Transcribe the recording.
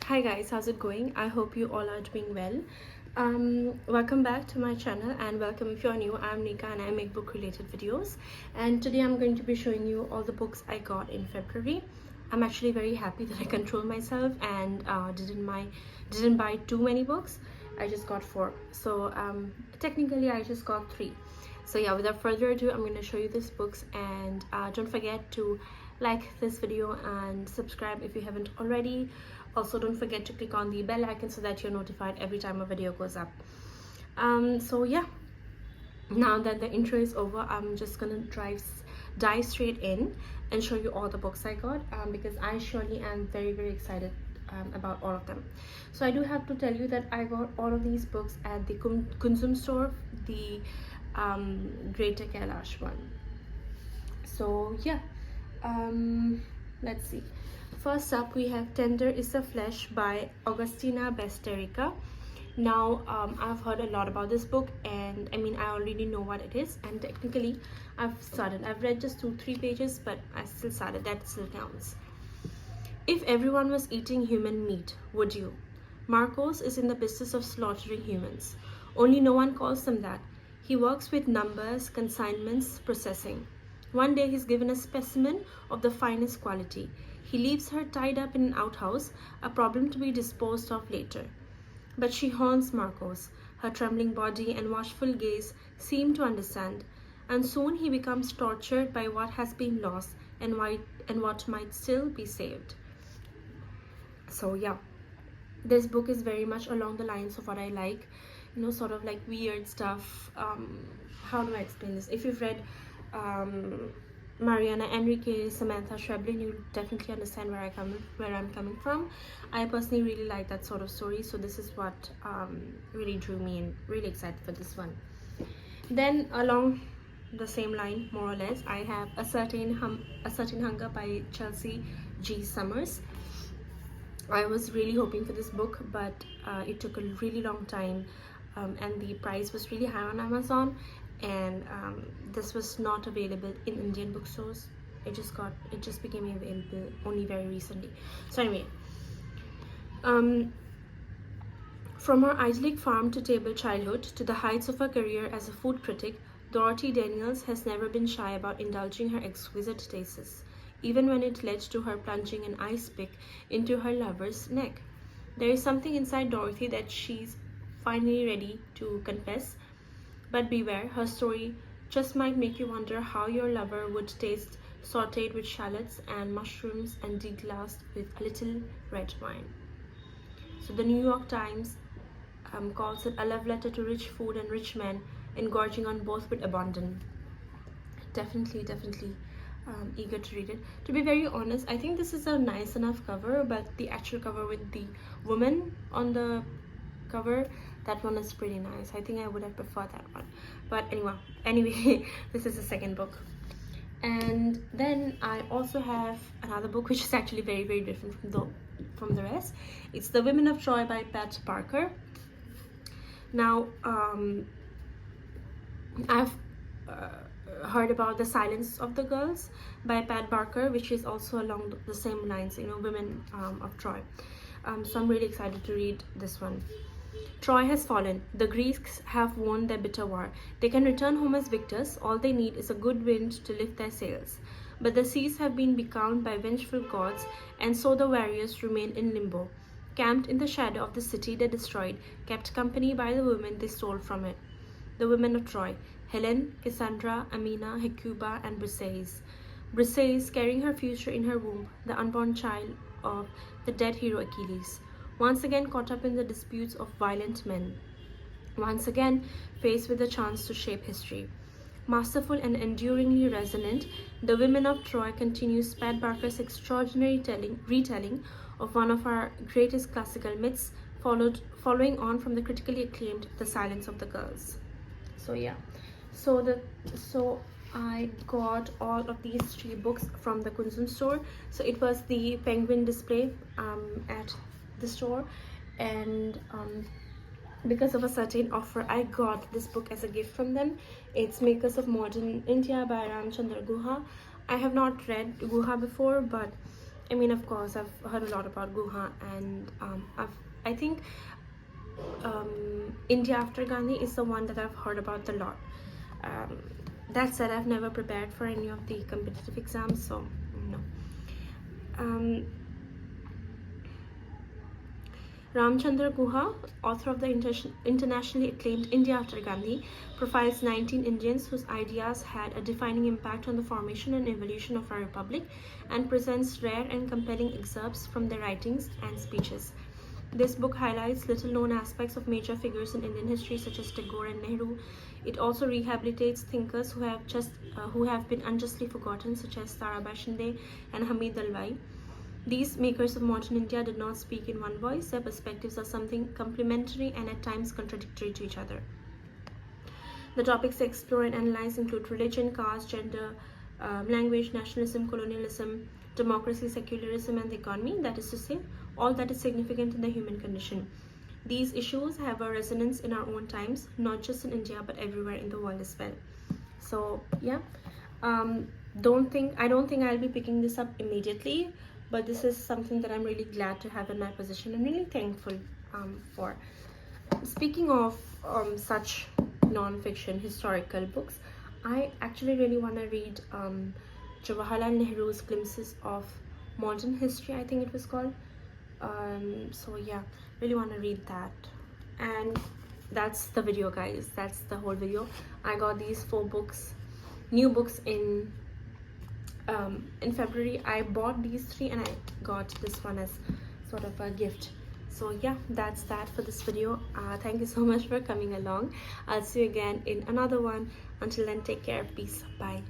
Hi guys, how's it going? I hope you all are doing well. Welcome back to my channel, and welcome if you're new. I'm Nika and I make book related videos, and today I'm going to be showing you all the books I got in February. I'm actually very happy that I control myself and didn't buy too many books. I just got 4, so technically I just got 3. So yeah, without further ado, I'm going to show you these books, and don't forget to like this video and subscribe if you haven't already. Also, don't forget to click on the bell icon so that you're notified every time a video goes up. So yeah, now that the intro is over, I'm just gonna dive straight in and show you all the books I got, because I surely am very excited about all of them. So I do have to tell you that I got all of these books at the Kunzum store, the Greater Kailash one. So yeah, let's see. First up, we have Tender is the Flesh by Augustina Besterica. Now, I've heard a lot about this book, and I mean, I already know what it is, and technically, I've read just 2-3 pages, but I still started. That still counts. If everyone was eating human meat, would you? Marcos is in the business of slaughtering humans. Only no one calls them that. He works with numbers, consignments, processing. One day he's given a specimen of the finest quality. He leaves her tied up in an outhouse, a problem to be disposed of later. But she haunts Marcos. Her trembling body and watchful gaze seem to understand, and soon he becomes tortured by what has been lost and what might still be saved. So yeah, this book is very much along the lines of what I like, sort of like weird stuff. How do I explain this? If you've read Mariana Enrique, Samantha Schweblin, you definitely understand where I'm coming from. I personally really like that sort of story, so this is what really drew me in. Really excited for this one. Then along the same line, more or less, I have A Certain Hunger by Chelsea G. Summers. I was really hoping for this book, but it took a really long time, and the price was really high on Amazon, and this was not available in Indian bookstores. It just became available only very recently. So anyway, from her idyllic farm to table childhood to the heights of her career as a food critic, Dorothy Daniels has never been shy about indulging her exquisite tastes, even when it led to her plunging an ice pick into her lover's neck. There is something inside Dorothy that she's finally ready to confess, but beware, her story just might make you wonder how your lover would taste sauteed with shallots and mushrooms and deglassed with a little red wine. So the New York Times calls it a love letter to rich food and rich men, engorging on both with abandon. Definitely eager to read it. To be very honest, I think this is a nice enough cover, but the actual cover with the woman on the cover, that one is pretty nice. I think I would have preferred that one, but anyway this is the second book. And then I also have another book which is actually very different from the rest. It's The Women of Troy by Pat Barker. Now I've heard about The Silence of the Girls by Pat Barker, which is also along the same lines, Women of Troy. So I'm really excited to read this one. Troy has fallen. The Greeks have won their bitter war. They can return home as victors. All they need is a good wind to lift their sails. But the seas have been becalmed by vengeful gods, and so the warriors remain in limbo, camped in the shadow of the city they destroyed, kept company by the women they stole from it. The women of Troy: Helen, Cassandra, Amina, Hecuba, and Briseis. Briseis carrying her future in her womb, the unborn child of the dead hero Achilles. Once again caught up in the disputes of violent men. Once again faced with the chance to shape history. Masterful and enduringly resonant, The Women of Troy continues Pat Barker's extraordinary retelling of one of our greatest classical myths, following on from the critically acclaimed The Silence of the Girls. So yeah, so I got all of these 3 books from the Kunzum store. So it was the Penguin display at the store, and because of a certain offer, I got this book as a gift from them. It's Makers of Modern India by Ramchandra Guha. I have not read Guha before, but I mean, of course, I've heard a lot about Guha, and I think India After Gandhi is the one that I've heard about a lot. Um, that said, I've never prepared for any of the competitive exams, so no. Ramchandra Guha, author of the internationally acclaimed India After Gandhi, profiles 19 Indians whose ideas had a defining impact on the formation and evolution of our republic, and presents rare and compelling excerpts from their writings and speeches. This book highlights little-known aspects of major figures in Indian history such as Tagore and Nehru. It also rehabilitates thinkers who have been unjustly forgotten, such as Tarabai Shinde and Hamid Alwai. These makers of modern India did not speak in one voice. Their perspectives are something complementary and at times contradictory to each other. The topics they explore and analyze include religion, caste, gender, language, nationalism, colonialism, democracy, secularism, and the economy, that is to say, all that is significant in the human condition. These issues have a resonance in our own times, not just in India but everywhere in the world as well. So yeah, I don't think I'll be picking this up immediately, but this is something that I'm really glad to have in my possession and really thankful for. Speaking of such non-fiction historical books, I actually really want to read Jawaharlal Nehru's Glimpses of Modern History, I think it was called. So yeah, really want to read that. And that's the video, guys. That's the whole video. I got these 4 books, new books in February. I bought these 3 and I got this one as sort of a gift. So yeah, that's that for this video. Thank you so much for coming along. I'll see you again in another one. Until then, take care. Peace. Bye.